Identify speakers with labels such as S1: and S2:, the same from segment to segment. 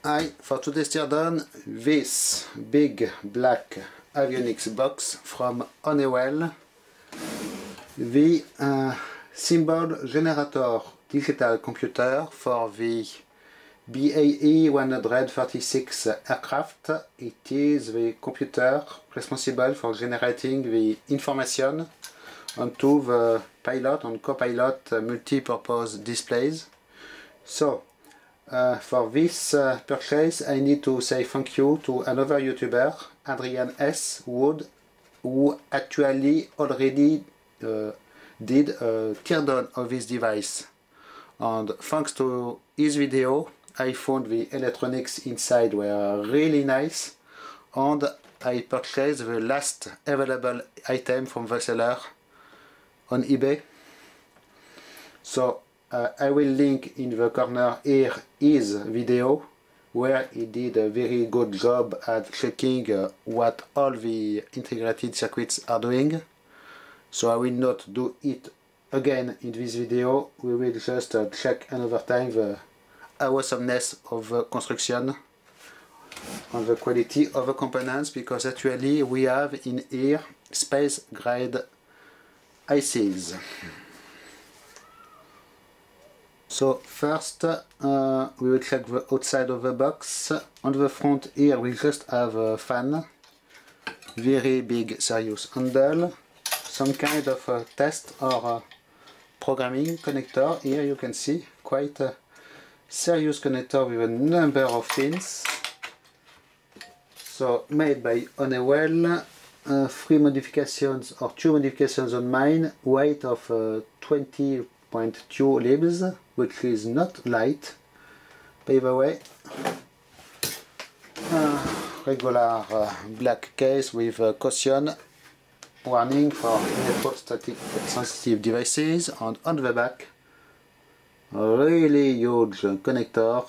S1: Hi, for today's teardown, this big black avionics box from Honeywell, the symbol generator digital computer for the BAE 136 aircraft. It is the computer responsible for generating the information onto the pilot and co-pilot multi-purpose displays. So for this purchase, I need to say thank you to another YouTuber, Adrian S. Wood, who actually already did a teardown of this device. And thanks to his video, I found the electronics inside were really nice, and I purchased the last available item from the seller on eBay. So I will link in the corner here his video where he did a very good job at checking what all the integrated circuits are doing. So I will not do it again in this video. We will just check another time the awesomeness of the construction and the quality of the components, because actually we have in here space grade ICs. So first we will check the outside of the box. On the front here we just have a fan, very big serious handle, some kind of test or programming connector. Here you can see quite a serious connector with a number of pins. So made by Honeywell, 3 modifications or 2 modifications on mine, weight of 20.2 libs, which is not light, by the way. Regular black case with caution warning for electrostatic sensitive devices, and on the back a really huge connector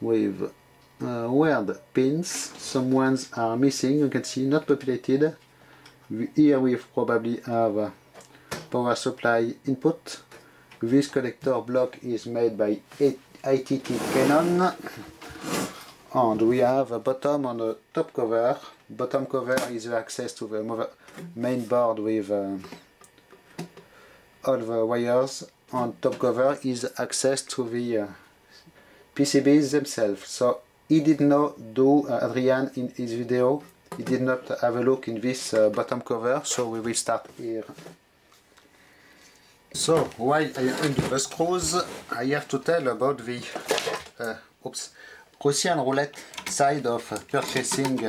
S1: with weird pins. Some ones are missing, you can see, not populated. Here we probably have power supply input. This connector block is made by ITT Canon, and we have a bottom and a top cover. Bottom cover is the access to the main board with all the wires, and top cover is access to the PCBs themselves. So he did not do, Adrian in his video, he did not have a look in this bottom cover, so we will start here. So while I undo the screws, I have to tell about the Russian roulette side of purchasing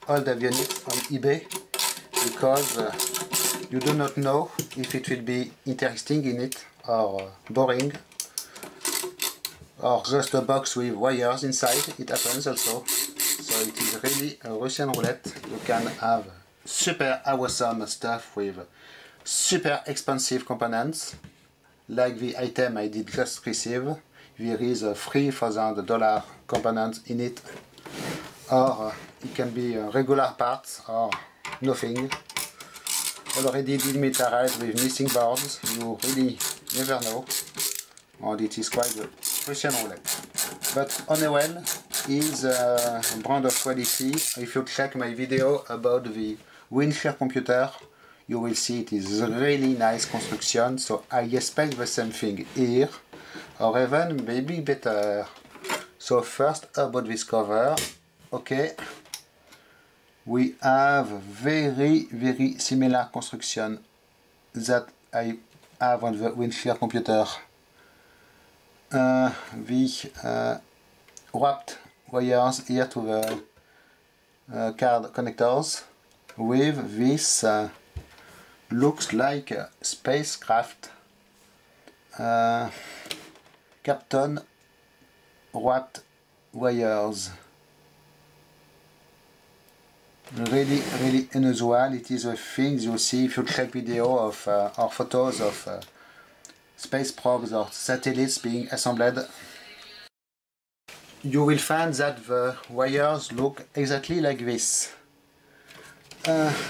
S1: old avionics on eBay, because you do not know if it will be interesting in it or boring, or just a box with wires inside. It happens also. So it is really a Russian roulette. You can have super awesome stuff with super expensive components, like the item I did just receive. There is a $3,000 component in it, or it can be regular parts or nothing. Already demilitarized with missing boards. You really never know, and it is quite a Russian roulette. But Honeywell is a brand of quality. If you check my video about the Windshare computer, you will see it is really nice construction. So I expect the same thing here, or even maybe better. So first about this cover. Okay, we have very similar construction that I have on the Windshare computer. The wrapped wires here to the card connectors with this looks like a spacecraft Captain wrapped wires. Really unusual. It is a thing you see if you check video of or photos of space probes or satellites being assembled. You will find that the wires look exactly like this.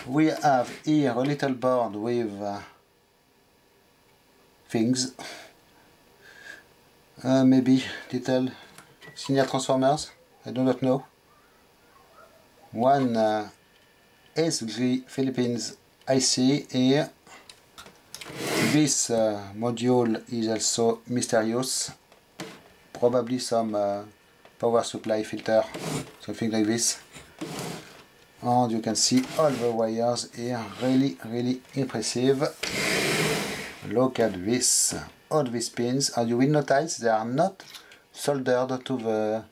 S1: We have here a little board with things, maybe little signal transformers, I do not know. One SG Philippines IC here. This module is also mysterious, probably some power supply filter, something like this. And you can see all the wires here, really impressive. Look at this, all these pins, and you will notice they are not soldered to the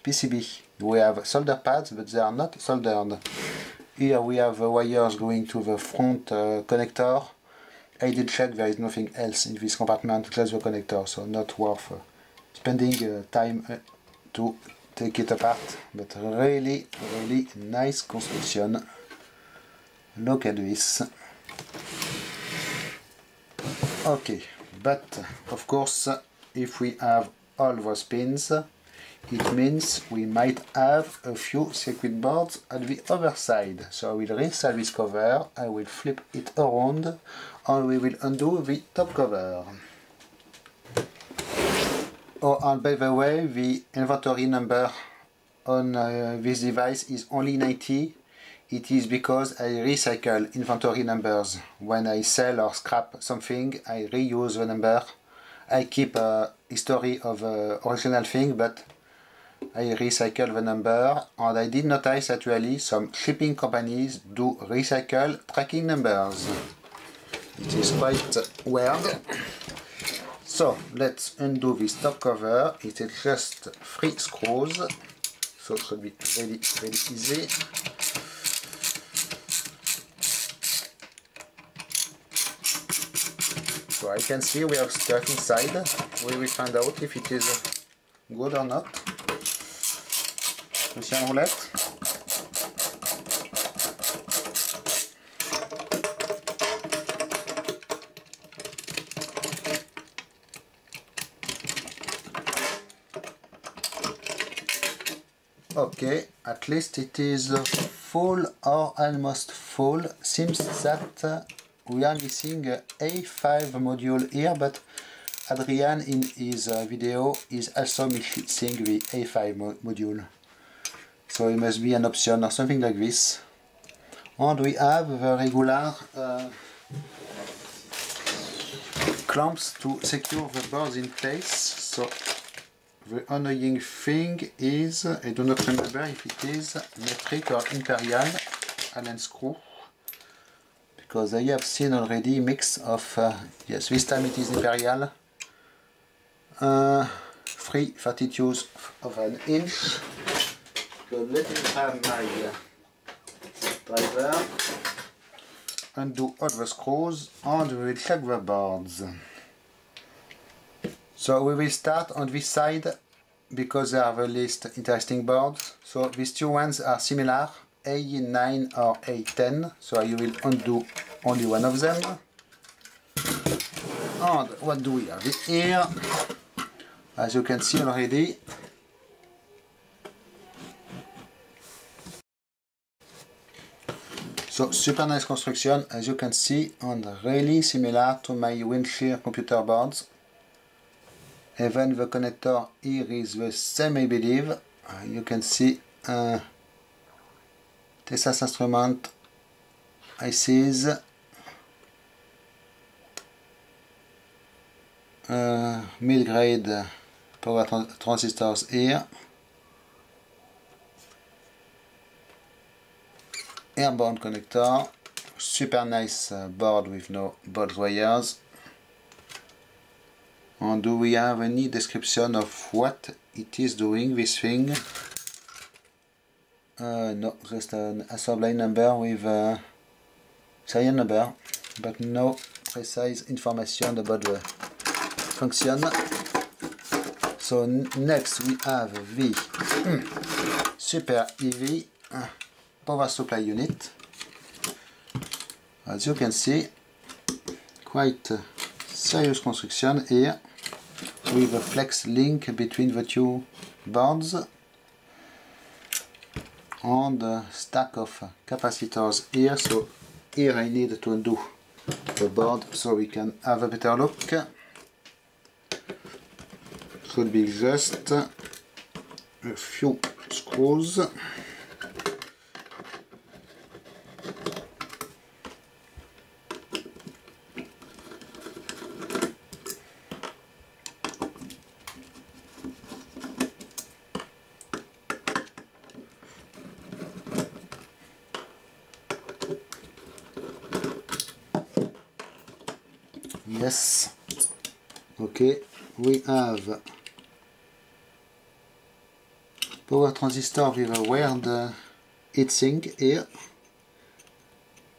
S1: PCB. We have solder pads, but they are not soldered. Here we have the wires going to the front connector. I did check, there is nothing else in this compartment, just the connector, so not worth spending time to take it apart, but really nice construction. Look at this. Okay, but of course, if we have all those pins, it means we might have a few circuit boards at the other side. So I will reinstall this cover, I will flip it around, and we will undo the top cover. Oh, and by the way, the inventory number on this device is only 90. It is because I recycle inventory numbers. When I sell or scrap something, I reuse the number. I keep a history of the original thing, but I recycle the number, and I did notice actually some shipping companies do recycle tracking numbers. It is quite weird. So let's undo this top cover. It is just 3 screws, so it should be really easy. So I can see we have stuff inside. We will find out if it is good or not. Russian roulette. Okay, at least it is full or almost full. Seems that we are missing a A5 module here, but Adrian in his video is also missing the A5 module. So it must be an option or something like this. And we have the regular clamps to secure the boards in place. So the annoying thing is, I do not remember if it is metric or imperial Allen screw, because I have seen already mix of, yes, this time it is imperial, 3/32 of an inch. So let me have my driver, undo all the screws, and we will check the boards. So we will start on this side because they are the least interesting boards. So these two ones are similar, A9 or A10, so I will undo only one of them. And what do we have here? As you can see already, so super nice construction, as you can see, and really similar to my Windshear computer boards. Even the connector here is the same, I believe. You can see Texas Instrument ICs, mill grade power transistors here, airborne connector, super nice board with no bolt wires. And do we have any description of what it is doing, this thing? No, just an assembly number with a serial number, but no precise information about the function. So next we have the super heavy power supply unit. As you can see, quite serious construction here, with a flex link between the two boards, and a stack of capacitors here. So here I need to undo the board so we can have a better look. Should be just a few screws. Yes, okay, we have power transistor with a weird heatsink here,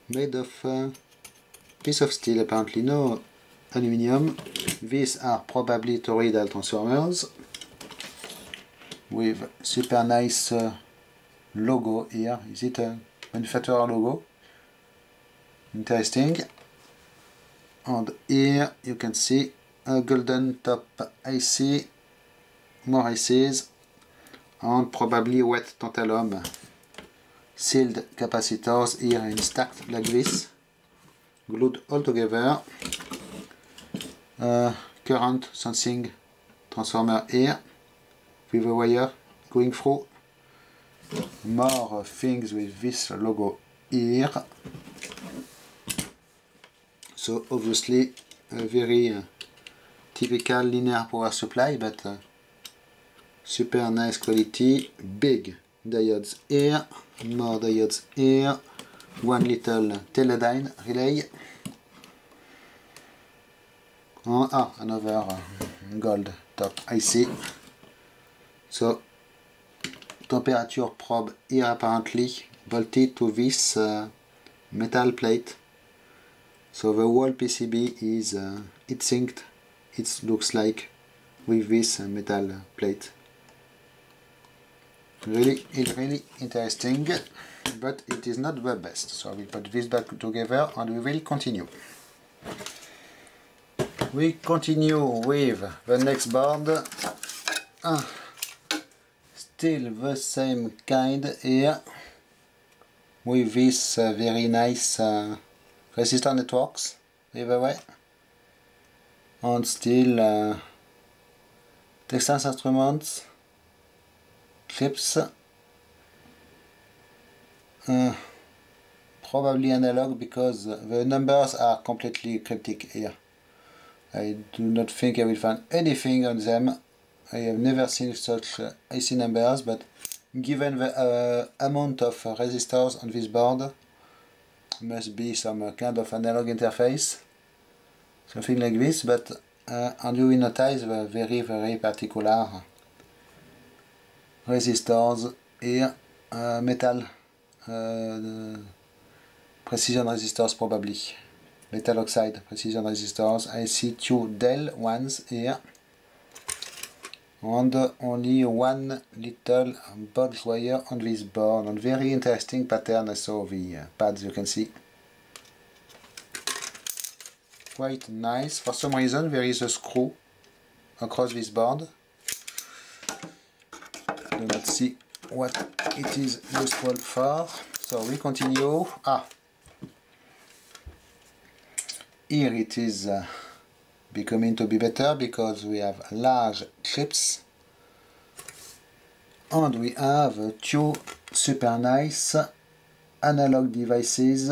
S1: made of piece of steel, apparently no aluminium. These are probably toroidal transformers with super nice logo here. Is it a manufacturer logo? Interesting. And here you can see a golden top IC, more ICs, and probably wet tantalum sealed capacitors here in stacked like this, glued all together. Current sensing transformer here with a wire going through. More things with this logo here. So obviously a very typical linear power supply, but super nice quality. Big diodes here, more diodes here, one little teledyne relay. Another gold top IC. So temperature probe here apparently bolted to this metal plate. So the whole PCB is heat sinked, it looks like, with this metal plate. Really interesting, but it is not the best. So we put this back together and we will continue. We continue with the next board. Still the same kind here, with this very nice resistor networks either way, and still Texas Instruments clips, probably analog because the numbers are completely cryptic here. I do not think I will find anything on them. I have never seen such IC numbers, but given the amount of resistors on this board, must be some kind of analog interface, something like this. But and you will notice the very particular resistors here, metal precision resistors, probably metal oxide precision resistors. I see two Dell ones here, and only one little bulge wire on this board, and very interesting pattern. I saw the pads, you can see, quite nice. For some reason there is a screw across this board. Do not see what it is useful for, so we continue. Here it is becoming to be better because we have large clips and we have two super nice analog devices,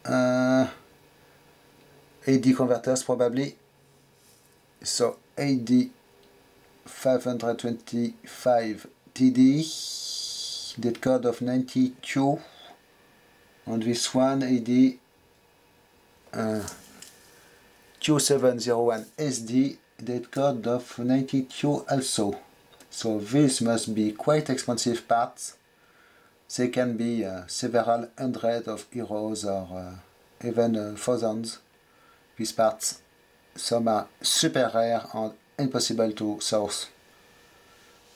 S1: AD converters probably. So AD 525 TD, date code of 92, and this one AD 2701 SD, date code of 92 also. So this must be quite expensive parts. They can be several hundred of euros or even thousands, these parts. Some are super rare and impossible to source,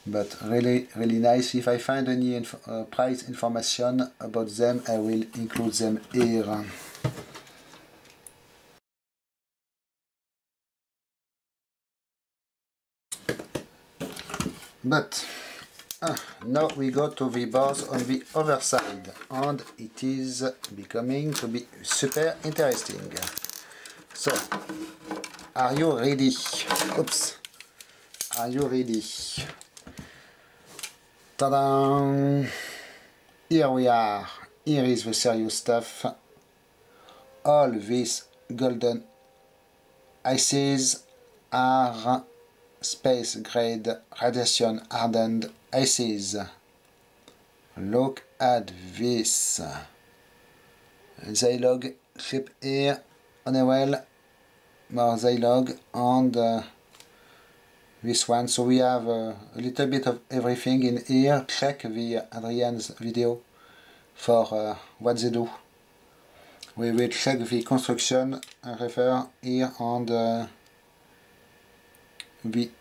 S1: but really nice. If I find any price information about them, I will include them here. But now we go to the boards on the other side, and it is becoming to be super interesting. So, are you ready? Oops. Are you ready? Ta-da! Here we are. Here is the serious stuff. All these golden ICs are space grade radiation hardened ICs. Look at this. Zilog chip here, Honeywell, more Zilog, and this one. So we have a little bit of everything in here. Check the Adrian's video for what they do. We will check the construction and refer here on the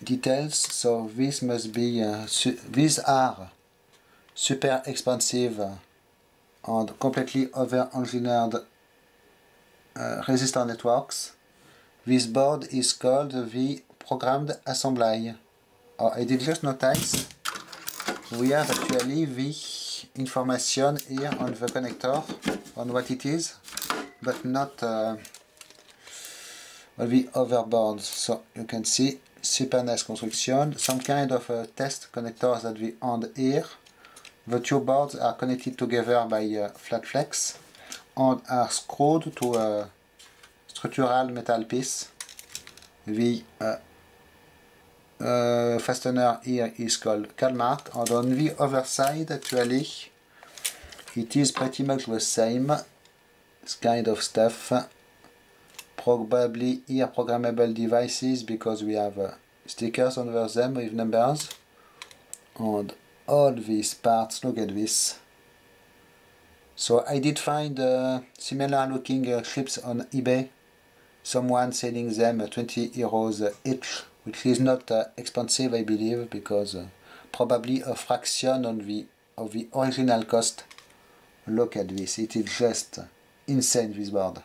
S1: details. So this must be, these are super expensive and completely over-engineered resistor networks. This board is called the programmed assembly. I did just notice we have actually the information here on the connector on what it is, but not on the other boards. So you can see super nice construction, some kind of test connectors at the end here. The two boards are connected together by flat flex and are screwed to a structural metal piece. The fastener here is called Calmark, and on the other side actually it is pretty much the same kind of stuff. Probably here programmable devices because we have stickers over them with numbers, and all these parts, look at this. So I did find similar looking chips on eBay, someone selling them 20 euros each, which is not expensive I believe, because probably a fraction of the original cost. Look at this, it is just insane, this board.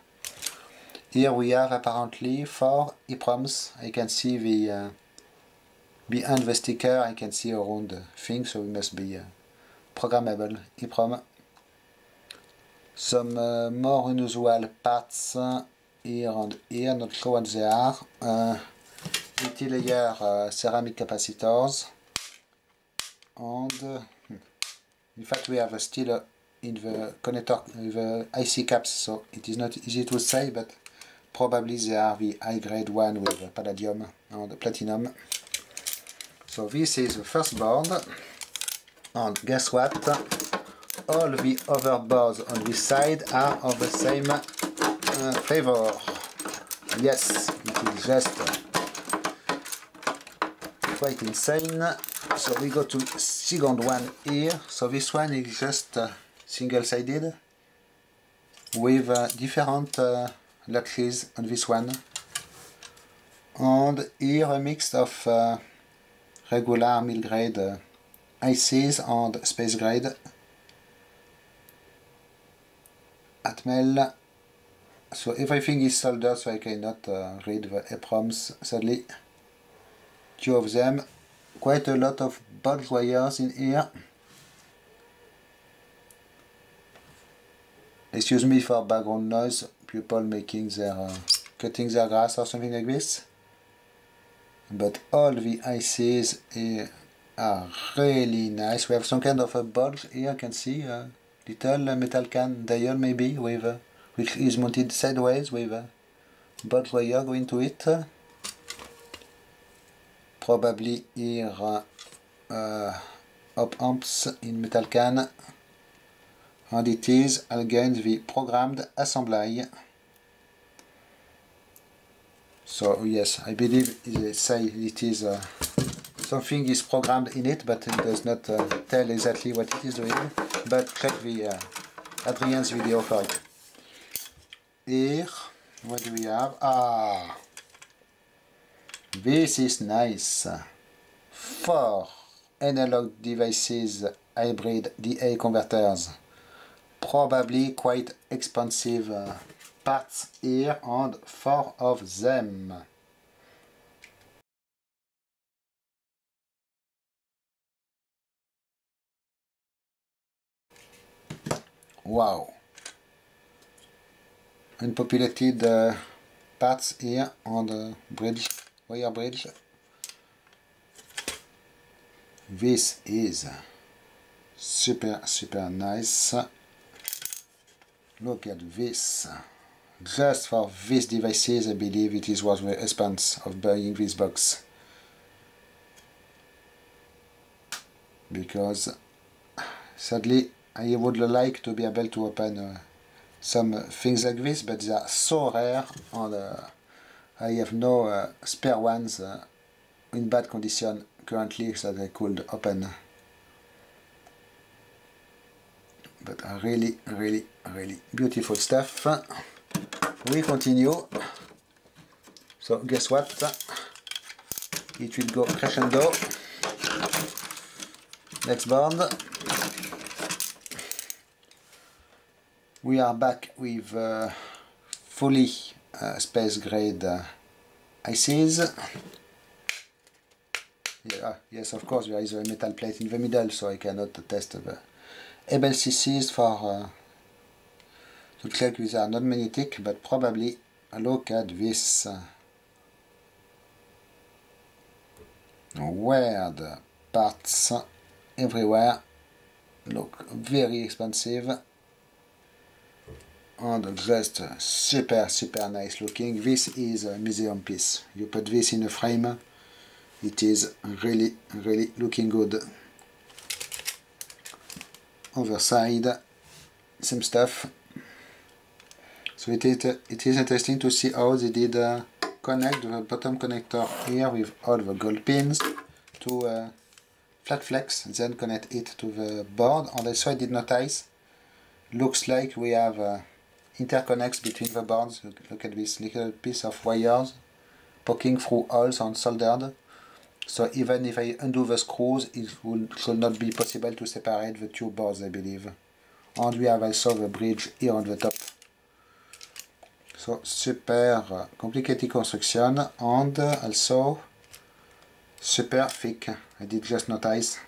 S1: Here we have apparently 4 EEPROMs. I can see the behind the sticker, I can see a round thing, so it must be programmable EEPROM. Some more unusual parts here and here, not sure what they are. Multi-layer ceramic capacitors, and in fact we have still in the connector the IC caps, so it is not easy to say, but probably they are the high grade one with palladium and platinum. So this is the first board, and guess what? All the other boards on this side are of the same flavor. Yes, it is just quite insane. So we go to second one here. So this one is just single-sided with different latches on this one, and here a mix of regular mill grade ICs and space grade Atmel. So everything is soldered, so I cannot read the EEPROMs sadly. 2 of them, quite a lot of bulk wires in here. Excuse me for background noise, people making their cutting their grass or something like this. But all the ICs here are really nice. We have some kind of a bulge here, you can see a little metal can dial maybe, with which is mounted sideways with a bulge wire going to it. Probably here op amps in metal can, and it is again the programmed assembly. So yes, I believe they say it is something is programmed in it, but it does not tell exactly what it is doing. But check the Adrian's video for it. Here, what do we have? Ah, this is nice. 4 analog devices hybrid DA converters. Probably quite expensive parts here, and 4 of them. Wow. Unpopulated parts here on the bridge, wire bridge. This is super nice. Look at this. Just for these devices, I believe it is worth the expense of buying this box. Because sadly I would like to be able to open some things like this, but they are so rare, and I have no spare ones in bad condition currently that I could open. But really beautiful stuff. We continue. So guess what? It will go crescendo. Next board. We are back with fully space grade ICs. Yeah, yes, of course, there is a metal plate in the middle, so I cannot test the able CCs for to check these are not magnetic, but probably look at this weird parts everywhere. Look very expensive and just super nice looking. This is a museum piece. You put this in a frame, it is really looking good. Other side, same stuff. So it is interesting to see how they did connect the bottom connector here with all the gold pins to flat flex, then connect it to the board. And also I did notice, looks like we have interconnects between the boards. Look at this little piece of wires poking through holes and soldered. So even if I undo the screws, it should not be possible to separate the two boards, I believe. And we have also the bridge here on the top. So super complicated construction, and also super thick. I did just notice.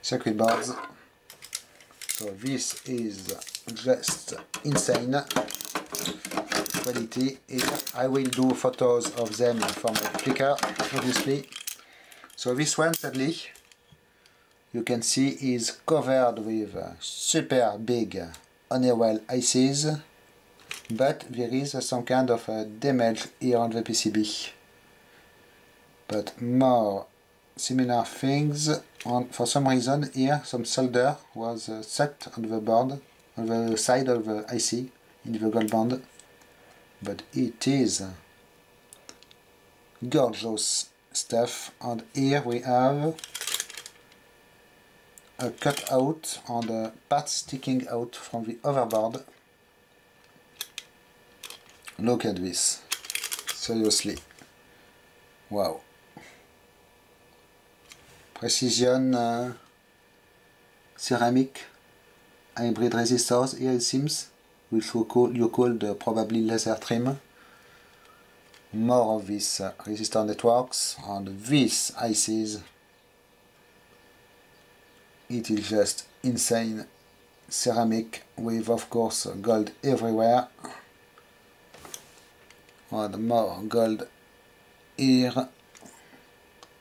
S1: Circuit boards. So this is just insane quality. I will do photos of them from flickr, obviously. So this one, sadly, you can see is covered with super big Honeywell ICs, but there is some kind of damage here on the PCB. But more similar things, and for some reason here some solder was set on the board, on the side of the IC in the gold band. But it is gorgeous stuff, and here we have a cutout and a part sticking out from the overboard. Look at this, seriously, wow. Precision ceramic hybrid resistors here it seems, which you could probably laser trim. More of these resistor networks and these ICs. It is just insane. Ceramic with, of course, gold everywhere. And more gold here.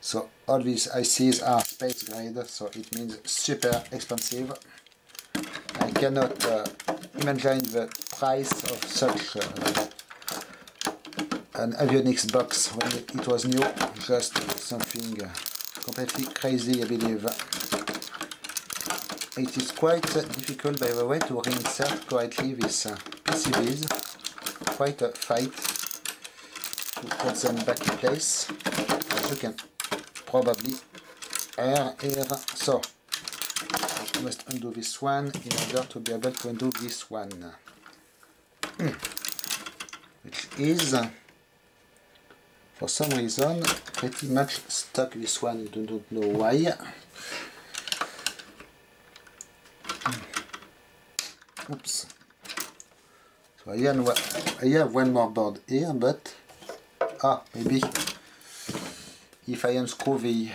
S1: So all these ICs are space grade, so it means super expensive. I cannot imagine the price of such an avionics box when it was new. Just something completely crazy, I believe. It is quite difficult, by the way, to reinsert correctly these PCBs. Quite a fight to put them back in place, as you can probably hear. So I must undo this one in order to be able to undo this one, which is for some reason pretty much stuck. This one, I don't know why. Oops. So I have one more board here, but maybe if I unscrew the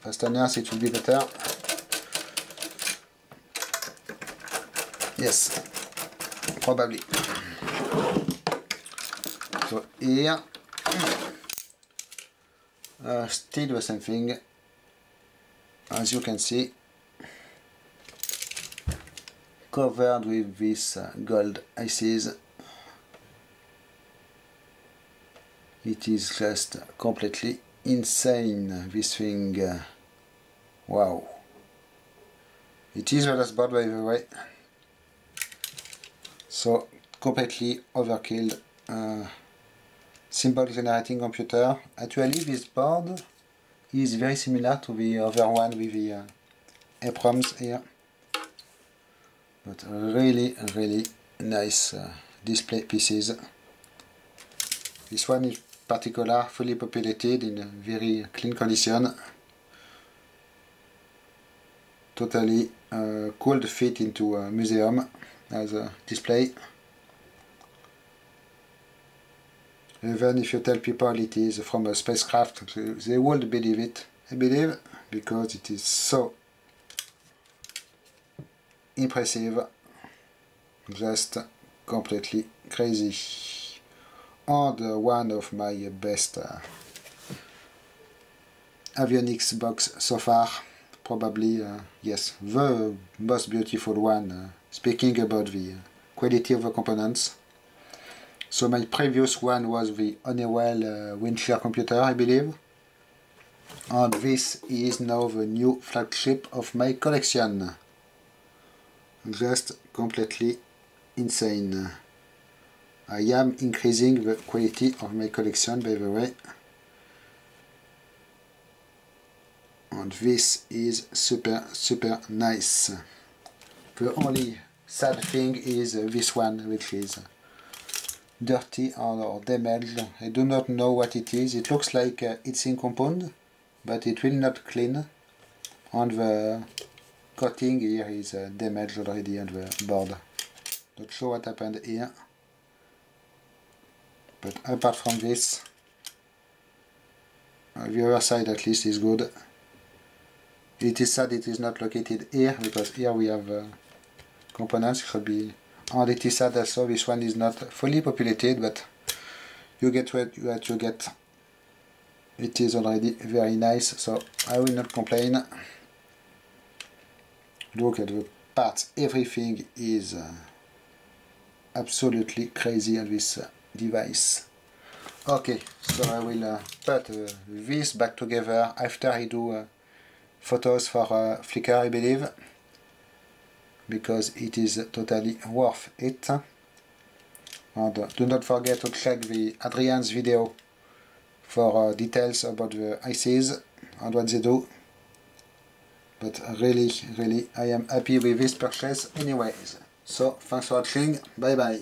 S1: fasteners it will be better. Yes, probably. So here, still the same thing. As you can see, covered with this gold ICs. It is just completely insane, this thing. Wow. It is the last board, by the way. So completely overkilled symbol generating computer. Actually this board is very similar to the other one with the EPROMs here. But really nice display pieces. This one in particular fully populated in a very clean condition. Totally could fit into a museum as a display. Even if you tell people it is from a spacecraft, they would believe it, I believe, because it is so impressive, just completely crazy. And one of my best avionics box so far, probably, yes, the most beautiful one, speaking about the quality of the components. So my previous one was the Honeywell windshield computer, I believe. And this is now the new flagship of my collection. Just completely insane. I am increasing the quality of my collection, by the way. And this is super nice. The only sad thing is this one, which is dirty or damaged. I do not know what it is. It looks like it's in compound, but it will not clean. And the coating here is damaged already on the board. Not sure what happened here. But apart from this, the other side at least is good. It is sad it is not located here, because here we have components. It should be. And it is sad also this one is not fully populated, but you get what you get. It is already very nice, so I will not complain. Look at the parts, everything is absolutely crazy on this device. Okay, so I will put this back together after I do photos for Flickr, I believe, because it is totally worth it. And do not forget to check the Adrian's video for details about the ICs and what they do. But really I am happy with this purchase anyways. So thanks for watching, bye bye.